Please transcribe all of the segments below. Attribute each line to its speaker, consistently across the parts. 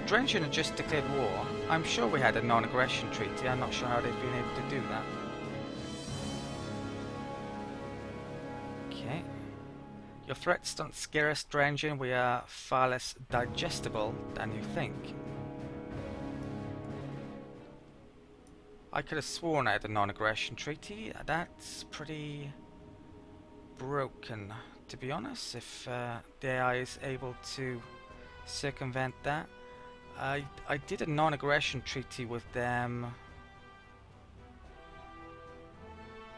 Speaker 1: Drengin had just declared war. I'm sure we had a non-aggression treaty. I'm not sure how they've been able to do that. Okay. Your threats don't scare us, Drengin. We are far less digestible than you think. I could have sworn I had a non-aggression treaty. That's pretty broken, to be honest, if the AI is able to circumvent that. I did a non-aggression treaty with them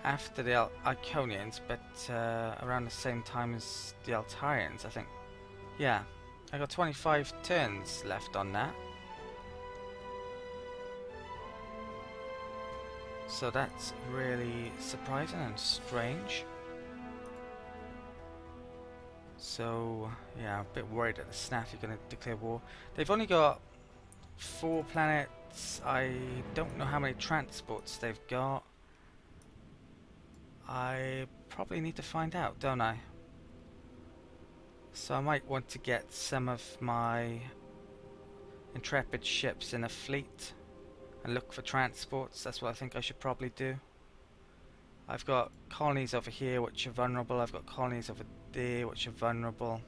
Speaker 1: after the Iconians, but around the same time as the Altarians, I think. Yeah, I got 25 turns left on that. So that's really surprising and strange. So, yeah, I'm a bit worried that the Snaffy are going to declare war. They've only got 4 planets. I don't know how many transports they've got. I probably need to find out, don't I? So I might want to get some of my Intrepid ships in a fleet and look for transports. That's what I think I should probably do. I've got colonies over here which are vulnerable. I've got colonies over there which are vulnerable.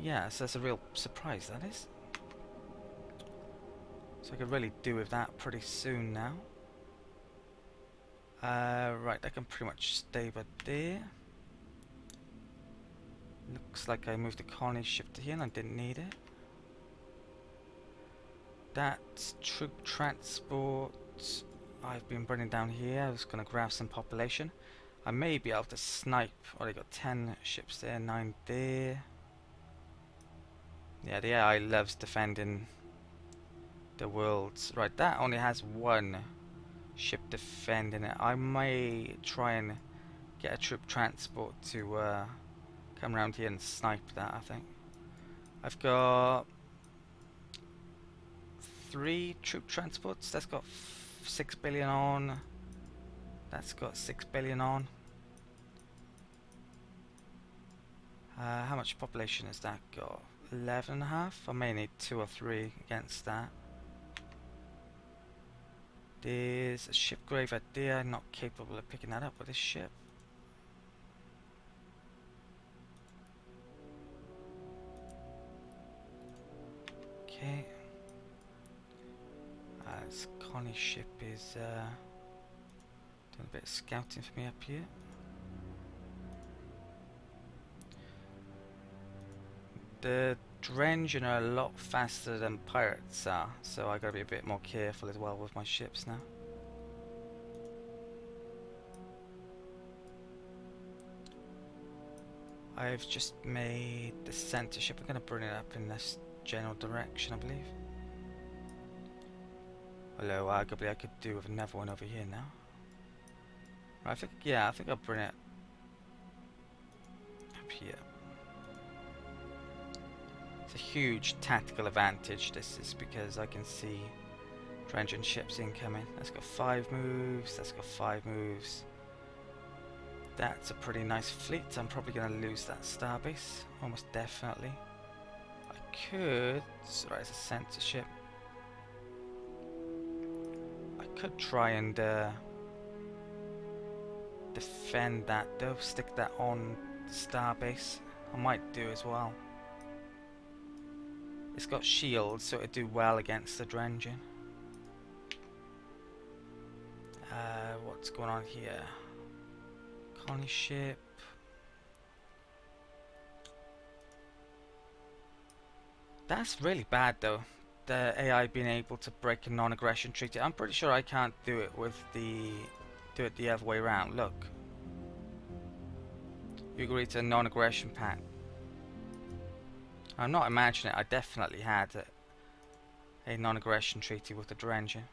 Speaker 1: Yeah, so that's a real surprise, that is. So I could really do with that pretty soon now. Right, I can pretty much stay about there. Looks like I moved the colony ship to here and I didn't need it. That's troop transport. I've been burning down here. I was going to grab some population. I may be able to snipe. Oh, they got 10 ships there, 9 there. Yeah, the AI loves defending the worlds. Right, that only has 1 ship defending it. I may try and get a troop transport to come around here and snipe that, I think. I've got 3 troop transports. That's got 6 billion on. That's got 6 billion on. How much population has that got? 11.5? I may need 2 or 3 against that. There's a ship graveyard there. I'm not capable of picking that up with this ship. Okay. This Connie ship is doing a bit of scouting for me up here. The Drengin are a lot faster than pirates are, so I gotta be a bit more careful as well with my ships now. I've just made the center ship. I'm gonna bring it up in this general direction, I believe. Although arguably I could do with another one over here now. Right, I think I'll bring it up here. It's a huge tactical advantage, this is, because I can see Drengin ships incoming. That's got 5 moves, that's got 5 moves. That's a pretty nice fleet. I'm probably going to lose that starbase, almost definitely. I could... Right, it's a center ship. I could try and defend that though, stick that on the starbase. I might do as well. It's got shields, so it'd do well against the Drengin. What's going on here? Colony ship. That's really bad though, the AI being able to break a non-aggression treaty. I'm pretty sure I can't do it with the other way around. Look. You agree to a non-aggression pact. I'm not imagining it. I definitely had a non-aggression treaty with the Drengin.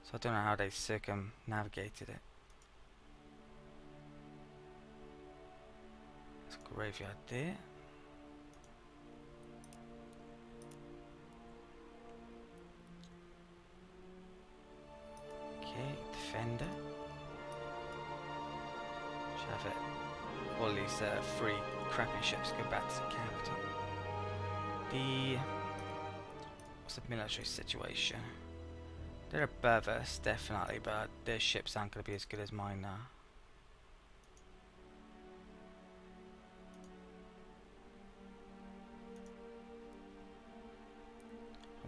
Speaker 1: So I don't know how they circumnavigated it. There's a graveyard there. Okay, defender. Should have it all these free crappy ships go back to the capital. What's the military situation? They're above us, definitely, but their ships aren't going to be as good as mine now.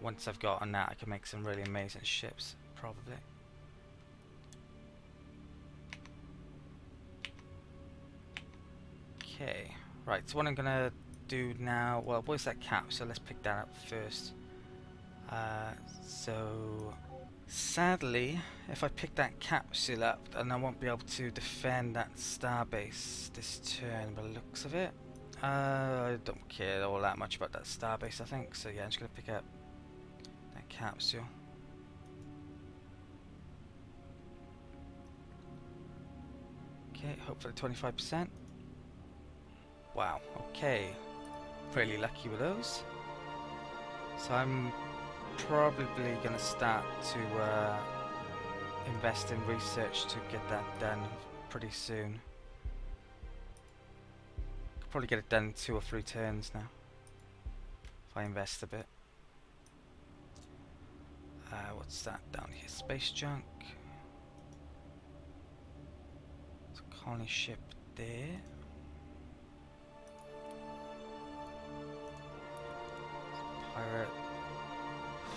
Speaker 1: Once I've gotten that, I can make some really amazing ships, probably. Okay, right, so what I'm gonna do now, well, where's that capsule? Let's pick that up first. So sadly, if I pick that capsule up, then I won't be able to defend that starbase this turn by the looks of it. I don't care all that much about that starbase, I think, so yeah, I'm just gonna pick up that capsule. Okay, hopefully 25%. Wow, okay. Really lucky with those. So I'm probably going to start to invest in research to get that done pretty soon. Could probably get it done in 2 or 3 turns now, if I invest a bit. What's that down here? Space junk. There's a colony ship there. Pirate.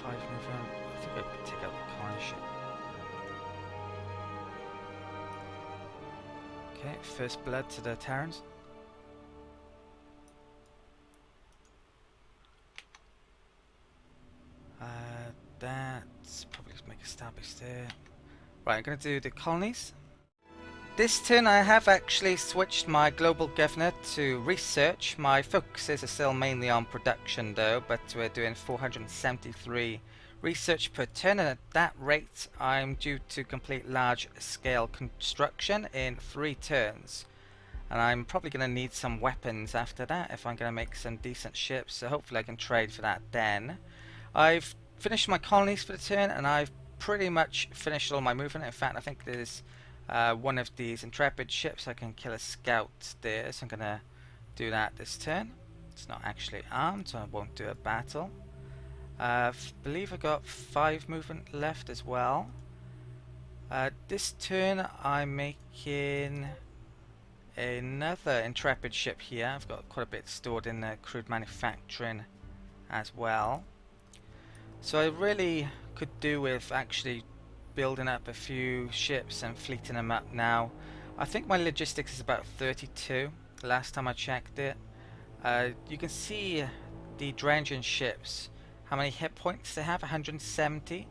Speaker 1: 5 movement. I think I could take out the colony ship. Okay, first blood to the Terrans. That's probably just make a starbase there. Right, I'm going to do the colonies. This turn I have actually switched my global governor to research. My focuses are still mainly on production though, but we're doing 473 research per turn, and at that rate I'm due to complete large scale construction in 3 turns. And I'm probably going to need some weapons after that if I'm going to make some decent ships, so hopefully I can trade for that then. I've finished my colonies for the turn, and I've pretty much finished all my movement. In fact, I think there's one of these intrepid ships I can kill a scout there, so I'm going to do that this turn. It's not actually armed, so I won't do a battle. I believe I got 5 movement left as well. This turn I'm making another intrepid ship here. I've got quite a bit stored in the crude manufacturing as well. So I really could do with actually building up a few ships and fleeting them up now. I think my logistics is about 32 last time I checked it. You can see the Drengin ships, how many hit points they have, 170.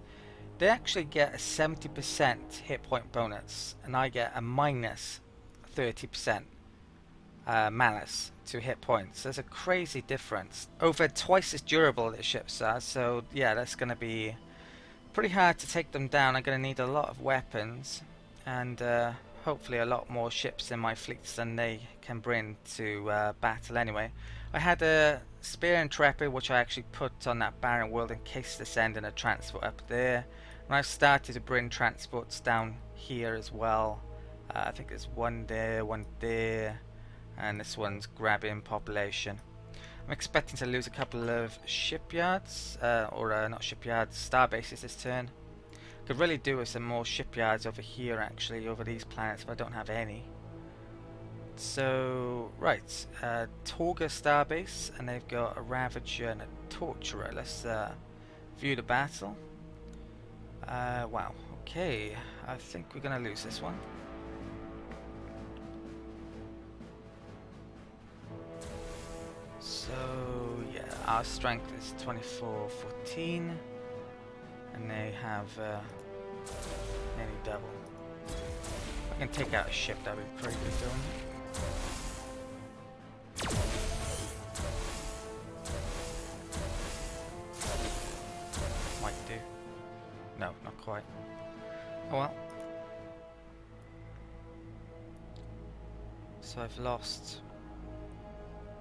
Speaker 1: They actually get a 70% hit point bonus, and I get a minus 30% malus to hit points. There's a crazy difference. Over twice as durable the ships are, so yeah, that's going to be pretty hard to take them down. I'm going to need a lot of weapons and hopefully a lot more ships in my fleets than they can bring to battle anyway. I had a Spear Intrepid which I actually put on that barren world in case they're sending a transport up there, and I've started to bring transports down here as well. I think there's one there, and this one's grabbing population. I'm expecting to lose a couple of shipyards, not shipyards, star bases this turn. Could really do with some more shipyards over here actually, over these planets, but I don't have any. So, right, Torga starbase, and they've got a Ravager and a Torturer. Let's view the battle. Wow, okay, I think we're gonna lose this one. So yeah, our strength is 24-14, and they have nearly double. If I can take out a ship, that'd be pretty good doing. Might do. No, not quite. Oh well. So I've lost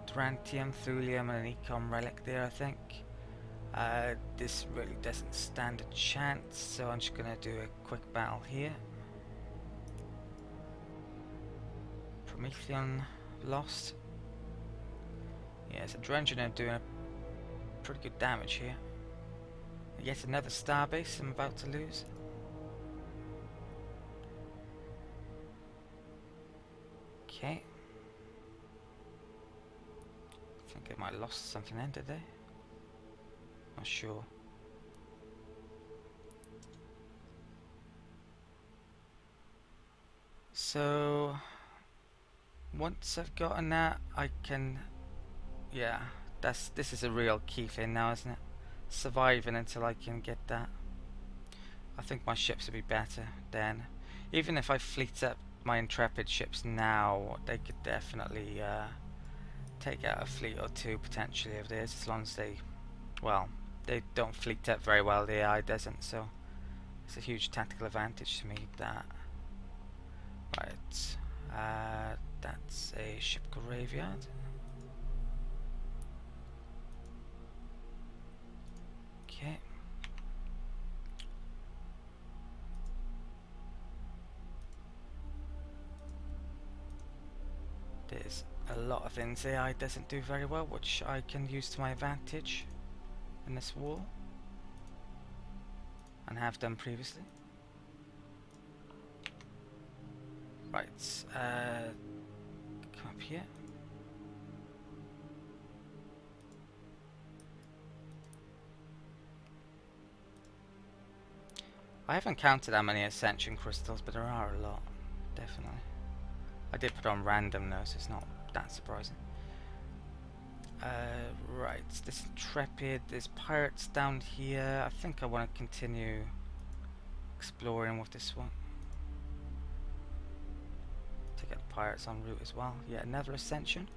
Speaker 1: Tarantium, Thulium, and an Econ relic there, I think. This really doesn't stand a chance, so I'm just gonna do a quick battle here. Promethean lost. Yeah, so Drengin are doing pretty good damage here. Yet another starbase I'm about to lose. Okay. I think they might have lost something then, did they? Not sure. So once I've gotten that, I can, yeah, this is a real key thing now, isn't it? Surviving until I can get that. I think my ships would be better then. Even if I fleet up my Intrepid ships now, they could definitely take out a fleet or two potentially of theirs, as long as they, well, they don't fleet up very well, the AI doesn't, so it's a huge tactical advantage to me, that. Right, that's a ship graveyard. Okay. There's a lot of things AI doesn't do very well, which I can use to my advantage in this war, and have done previously. Right, come up here. I haven't counted how many Ascension crystals, but there are a lot, definitely. I did put on random though, so it's not that surprising. Right, this Intrepid, there's pirates down here. I think I want to continue exploring with this one. To get pirates en route as well. Yeah, another Ascension.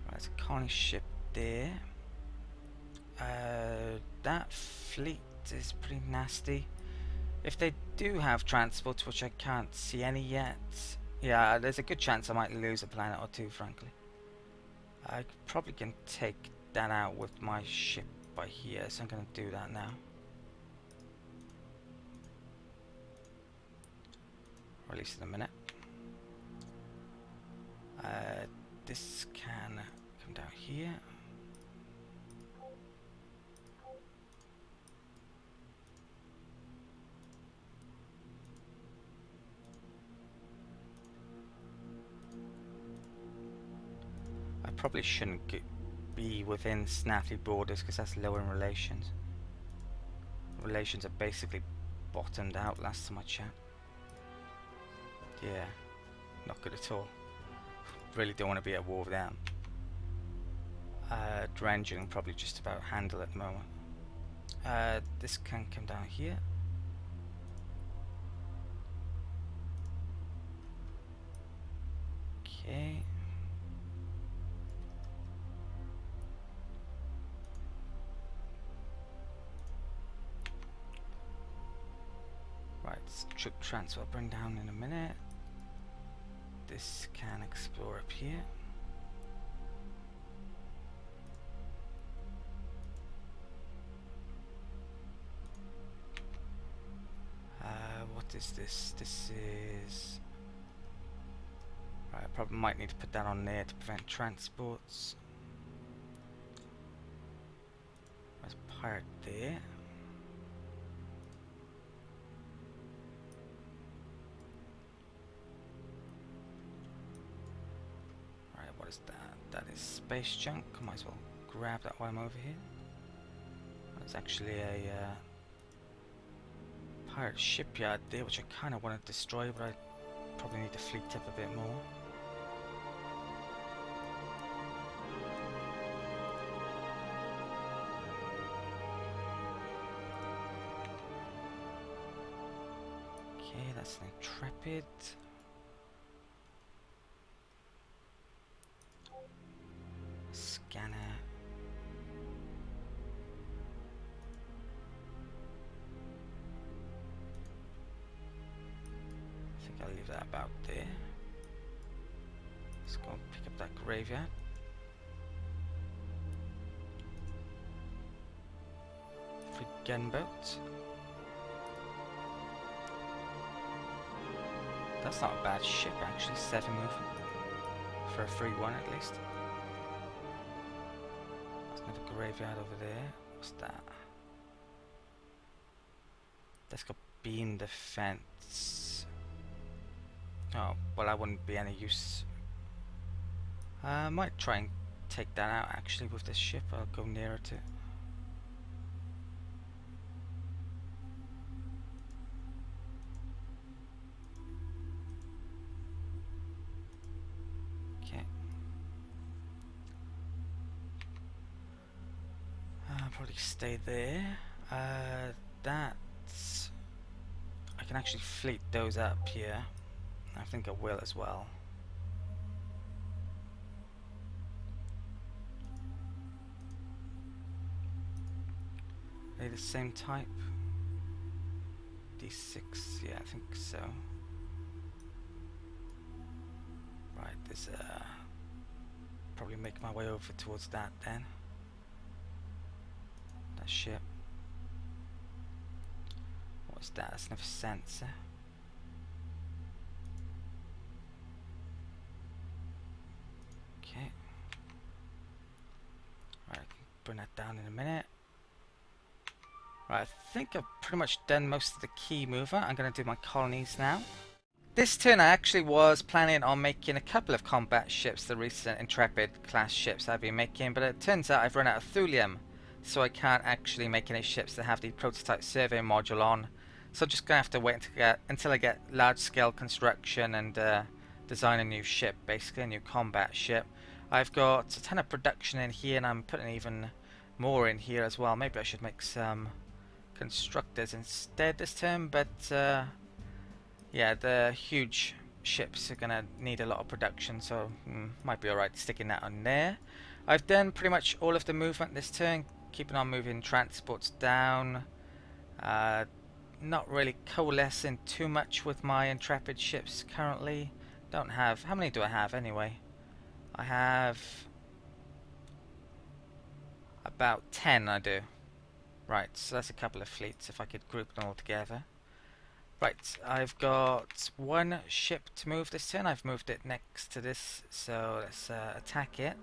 Speaker 1: Right, there's a colony ship there. That fleet is pretty nasty. If they do have transports, which I can't see any yet, yeah, there's a good chance I might lose a planet or two, frankly. I probably can take that out with my ship by here, so I'm going to do that now. Or at least in a minute. This can come down here. I probably shouldn't be within snappy borders because that's low in relations. Relations are basically bottomed out last time I checked. Yeah, not good at all. Really don't want to be at war with them. Drengin probably just about handle at the moment. This can come down here. Okay. Right, troop transfer I'll bring down in a minute. This can explore up here. What is this? This is... Right, I probably might need to put that on there to prevent transports. There's a pirate there. Right, what is that? That is space junk. Might as well grab that while I'm over here. There's actually a pirate shipyard there, which I kind of want to destroy, but I probably need to fleet up a bit more. Okay, that's an Intrepid. Scanner. I think I'll leave that about there. Let's go and pick up that graveyard. Free gunboat. That's not a bad ship actually, 7 movement. For a free one at least. There's another graveyard over there. What's that? That's got beam defense. Oh, well that wouldn't be any use. I might try and take that out actually with this ship. I'll go nearer to it. Okay. I'll probably stay there. That's... I can actually fleet those up here. I think I will as well. Are they the same type? D6, yeah, I think so. Right, there's probably make my way over towards that then. That ship. What's that? That's another sensor. Okay. Right, I can bring that down in a minute. Right, I think I've pretty much done most of the key movement. I'm going to do my colonies now. This turn I actually was planning on making a couple of combat ships, the recent Intrepid class ships I've been making, but it turns out I've run out of thulium, so I can't actually make any ships that have the prototype survey module on. So I'm just going to have to wait until I get large scale construction and design a new ship, basically a new combat ship. I've got a ton of production in here and I'm putting even more in here as well. Maybe I should make some constructors instead this turn, but yeah, the huge ships are gonna need a lot of production, so might be alright sticking that on there. I've done pretty much all of the movement this turn, keeping on moving transports down, not really coalescing too much with my Intrepid ships currently. Don't have, how many do I have anyway? I have about 10 I do. Right, so that's a couple of fleets if I could group them all together. Right, I've got one ship to move this turn. I've moved it next to this, so let's attack it.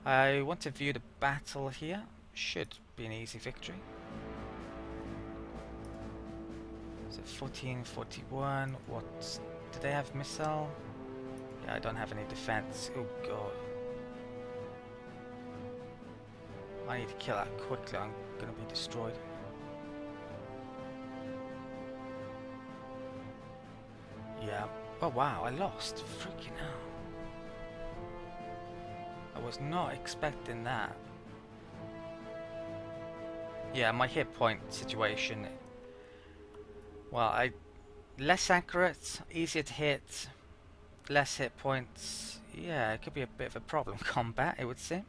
Speaker 1: I want to view the battle here. Should be an easy victory. So 1441, what, do they have missile? Yeah, I don't have any defense. Oh god. I need to kill that quickly, I'm gonna be destroyed. Yeah. Oh wow, I lost. Freaking hell. I was not expecting that. Yeah, my hit point situation. Well, less accurate, easier to hit, less hit points. Yeah, it could be a bit of a problem combat, it would seem.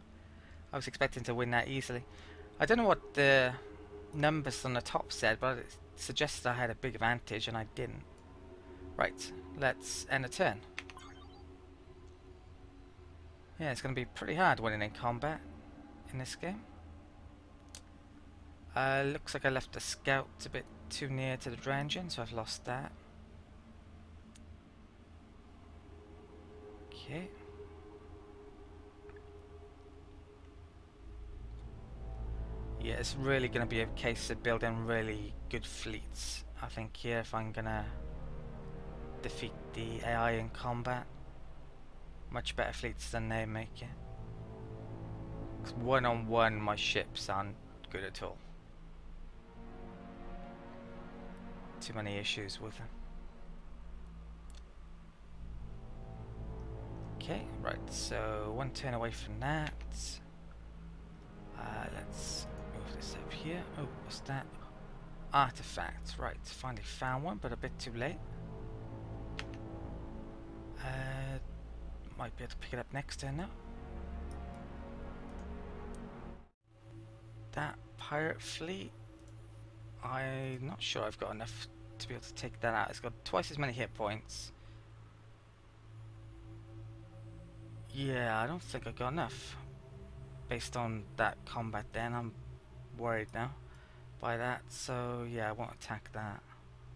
Speaker 1: I was expecting to win that easily. I don't know what the numbers on the top said, but it suggested I had a big advantage and I didn't. Right, let's end a turn. Yeah, it's going to be pretty hard winning in combat in this game. Looks like I left the scout a bit too near to the Drengin, so I've lost that. Okay. Yeah, it's really going to be a case of building really good fleets, I think, here, if I'm going to defeat the AI in combat. Much better fleets than they make it. 'Cause one-on-one, my ships aren't good at all. Too many issues with them. Okay, right, so one turn away from that. Let's move this up here. Oh, what's that? Artifact, right, finally found one, but a bit too late. Might be able to pick it up next turn now. That pirate fleet, I'm not sure I've got enough to be able to take that out. It's got twice as many hit points. Yeah, I don't think I got enough. Based on that combat then, I'm worried now by that. So yeah, I won't attack that.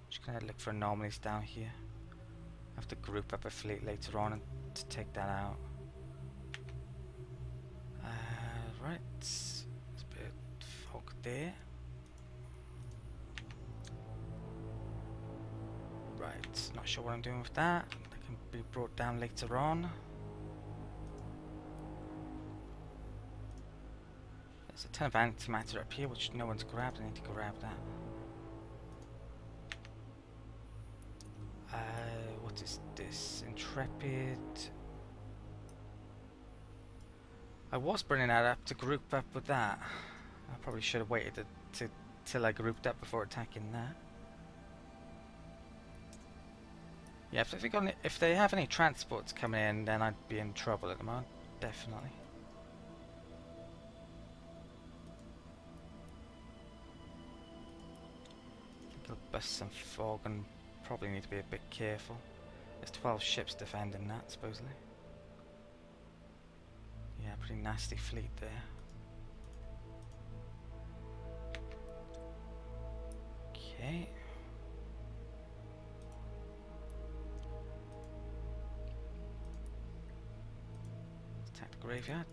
Speaker 1: Just gonna look for anomalies down here. have to group up a fleet later on and to take that out. Right, there's a bit of fog there. Right, not sure what I'm doing with that. That can be brought down later on. There's a ton of antimatter up here which no one's grabbed. I need to grab that. What is this? Intrepid. I was bringing that up to group up with that. I probably should have waited till I grouped up before attacking that. Yeah, if they have any transports coming in, then I'd be in trouble at the moment, definitely. I think I'll bust some fog and probably need to be a bit careful. There's 12 ships defending that, supposedly. Yeah, pretty nasty fleet there. Okay. Attack the graveyard.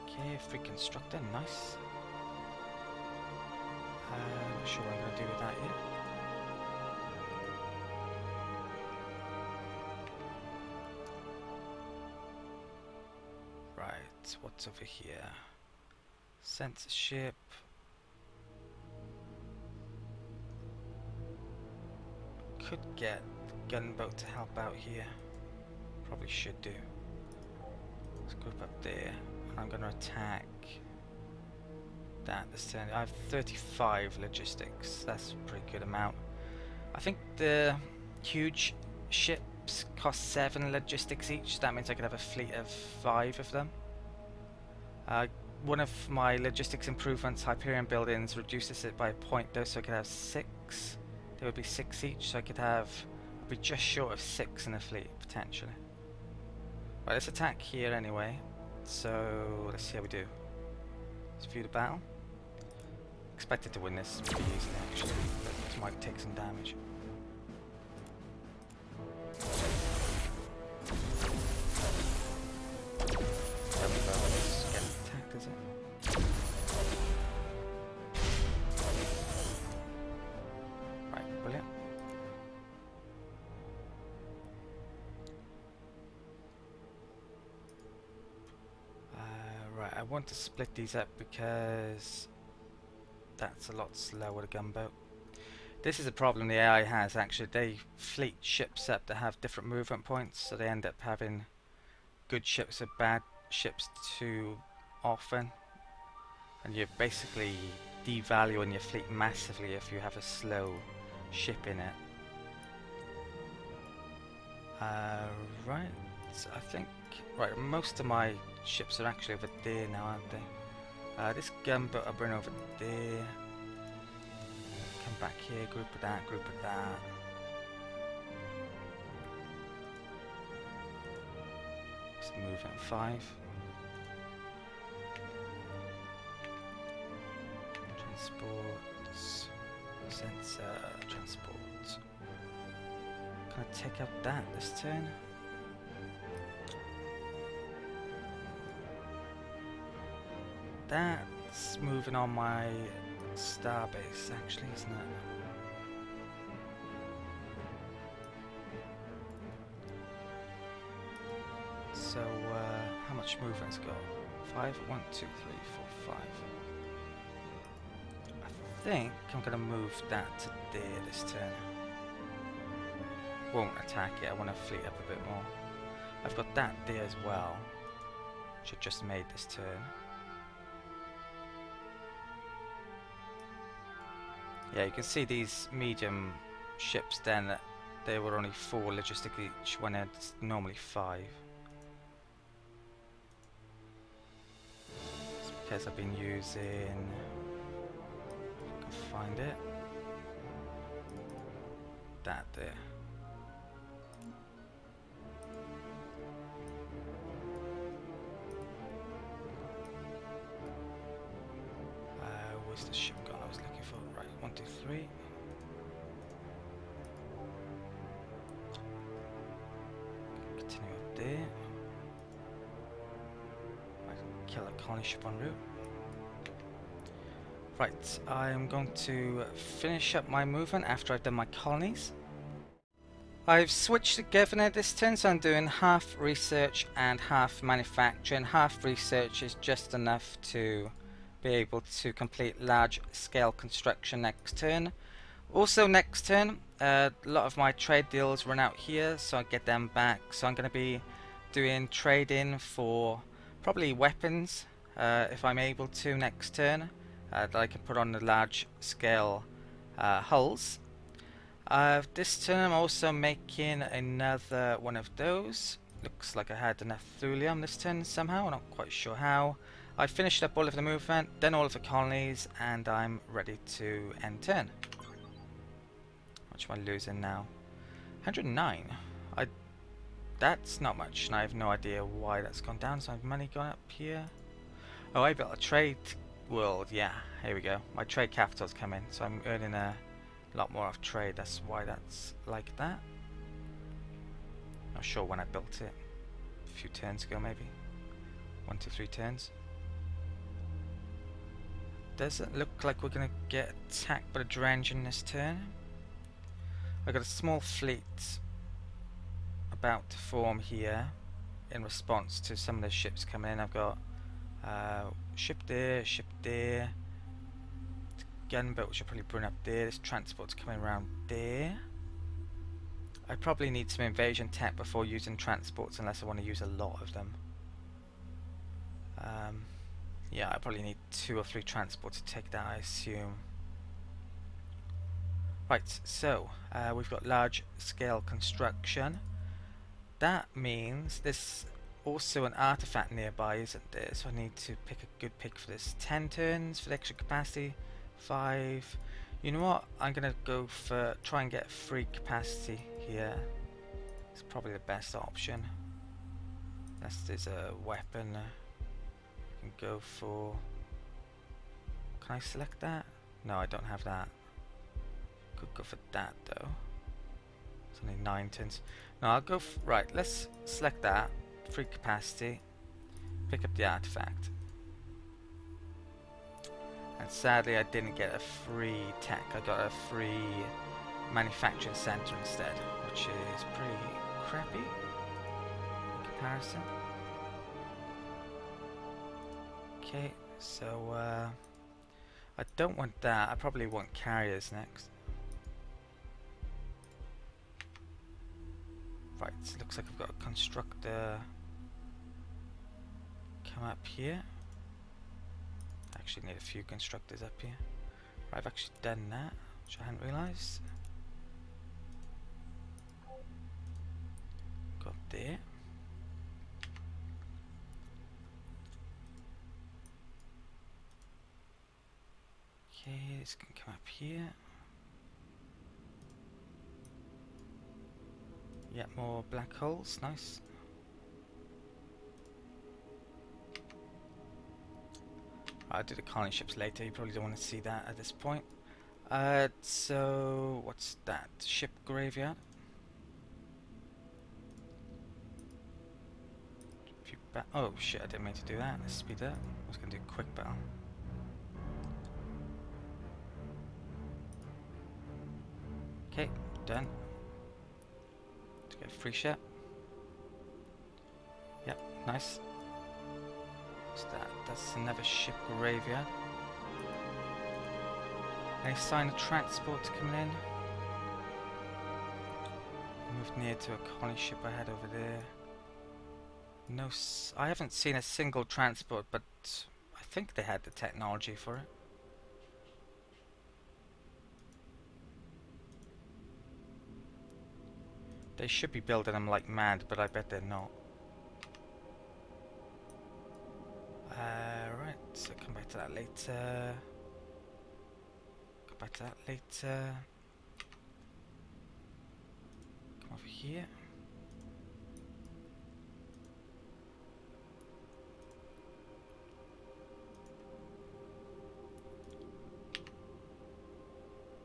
Speaker 1: Okay, free constructor, nice. Not sure what I'm going to do with that yet. Right, what's over here? Censorship. Could get the gunboat to help out here. Probably should do. Let's group up there. I'm going to attack that this turn. I have 35 logistics. That's a pretty good amount. I think the huge ships cost 7 logistics each. That means I could have a fleet of 5 of them. One of my logistics improvements, Hyperion buildings, reduces it by a point though, so I could have 6. There would be 6 each, so I could have, I'd be just short of 6 in a fleet potentially. Right, let's attack here anyway. So let's see how we do. Let's view the battle. Expected to win this pretty easily actually, but it might take some damage. Getting attacked, is it? Right, brilliant. Right, I want to split these up because that's a lot slower, the gunboat. This is a problem the AI has actually. They fleet ships up that have different movement points, so they end up having good ships or bad ships too often. And you're basically devaluing your fleet massively if you have a slow ship in it. Right, so I think, right, most of my ships are actually over there now, aren't they? This gunboat I'll bring over there. Come back here, group with that, group with that. Just move at 5. Transports, sensor, transport. Can I take out that this turn? That's moving on my starbase actually, isn't it? So how much movement's got? 5? 1, 2, 3, 4, 5. I think I'm gonna move that to there this turn. Won't attack it, I want to fleet up a bit more. I've got that there as well, which I just made this turn. Yeah, you can see these medium ships then, they were only 4 logistic each when it's normally 5. It's because I've been using, if I can find it, that there. Where's the ship gone? I 2, 3. Continue up there. Might kill a colony ship en route. Right, I'm going to finish up my movement after I've done my colonies. I've switched to governor this turn, so I'm doing half research and half manufacturing. Half research is just enough to be able to complete large scale construction next turn. Also next turn, a lot of my trade deals run out here, so I get them back. So I'm going to be doing trading for probably weapons, if I'm able to next turn, that I can put on the large scale hulls. This turn I'm also making another one of those. Looks like I had enough thulium this turn somehow, I'm not quite sure how. I finished up all of the movement, done all of the colonies, and I'm ready to end turn. How much am I losing now? 109. That's not much, and I have no idea why that's gone down. So I've money gone up here. Oh, I built a trade world. Yeah, here we go. My trade capital's come in, so I'm earning a lot more off trade. That's why that's like that. Not sure when I built it. A few turns ago, maybe. 1 to 3 turns. Doesn't look like we're gonna get attacked by the Drengin this turn. I've got a small fleet about to form here in response to some of the ships coming in. I've got ship there, gunboat which I'll probably bring up there. This transport's coming around there. I probably need some invasion tech before using transports, unless I want to use a lot of them. Yeah, I probably need 2 or 3 transports to take that, I assume. Right, so we've got large scale construction. That means there's also an artifact nearby, isn't there? So I need to pick a good pick for this. 10 turns for the extra capacity. 5. You know what? I'm gonna go for try and get free capacity here. It's probably the best option. Unless there's a weapon I can go for. Can I select that? No, I don't have that. Could go for that though. It's only 9 turns. No, I'll go right, let's select that. Free capacity. Pick up the artifact. And sadly I didn't get a free tech. I got a free manufacturing center instead, which is pretty crappy in comparison. Okay, so I don't want that. I probably want carriers next. Right, so it looks like I've got a constructor come up here. Actually need a few constructors up here. Right, I've actually done that, which I hadn't realised. Go up there. Okay, this can come up here. Yeah, more black holes, nice. I'll do the colony ships later, you probably don't want to see that at this point. So, what's that? Ship graveyard. Oh shit, I didn't mean to do that. Let's speed up. I was going to do quick battle. Okay, done. To get a free ship. Yep, nice. What's that? That's another ship graveyard. Any sign of transport coming in? Moved near to a colony ship I had over there. No, I haven't seen a single transport, but I think they had the technology for it. They should be building them like mad, but I bet they're not. Right, so come back to that later. Come back to that later. Come over here.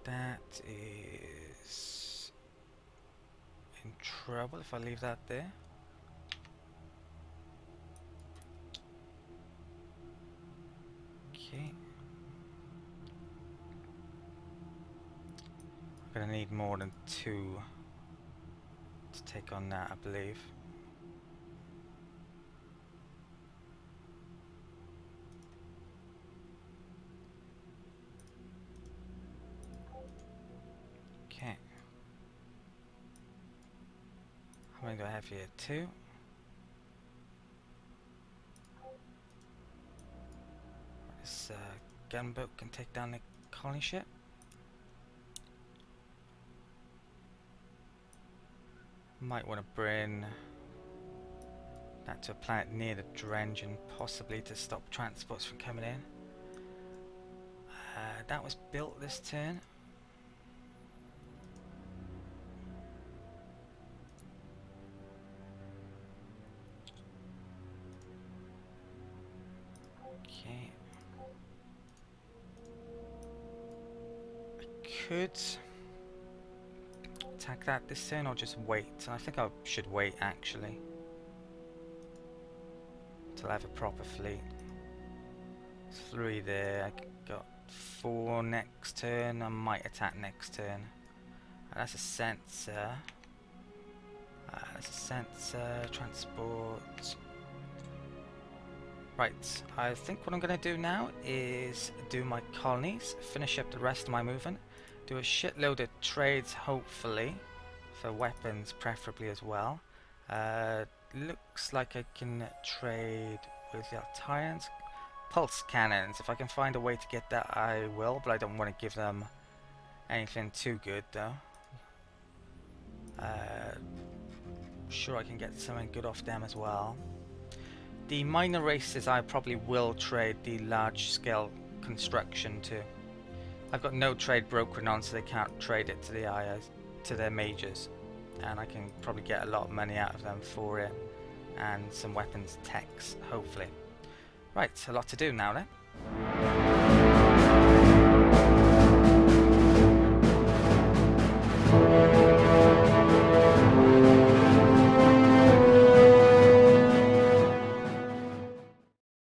Speaker 1: That is in trouble if I leave that there. Okay. I'm gonna need more than 2 to take on that, I believe. Okay. How many do I have here? 2. This gunboat can take down the colony ship. Might want to bring that to a planet near the Drengin, possibly to stop transports from coming in. That was built this turn. Okay. I could attack that this turn or just wait. I think I should wait actually till I have a proper fleet. 3 there. I got 4 next turn. I might attack next turn. That's a sensor. That's a sensor. Transport. Right. I think what I'm going to do now is do my colonies, finish up the rest of my movement, do a shitload of trades, hopefully, for weapons preferably as well. Looks like I can trade with the Altarians. Pulse cannons, if I can find a way to get that I will, but I don't want to give them anything too good though. Sure I can get something good off them as well. The minor races I probably will trade the large scale construction to. I've got no trade brokering on, so they can't trade it to the IOs, to their majors, and I can probably get a lot of money out of them for it, and some weapons techs, hopefully. Right, a lot to do now then.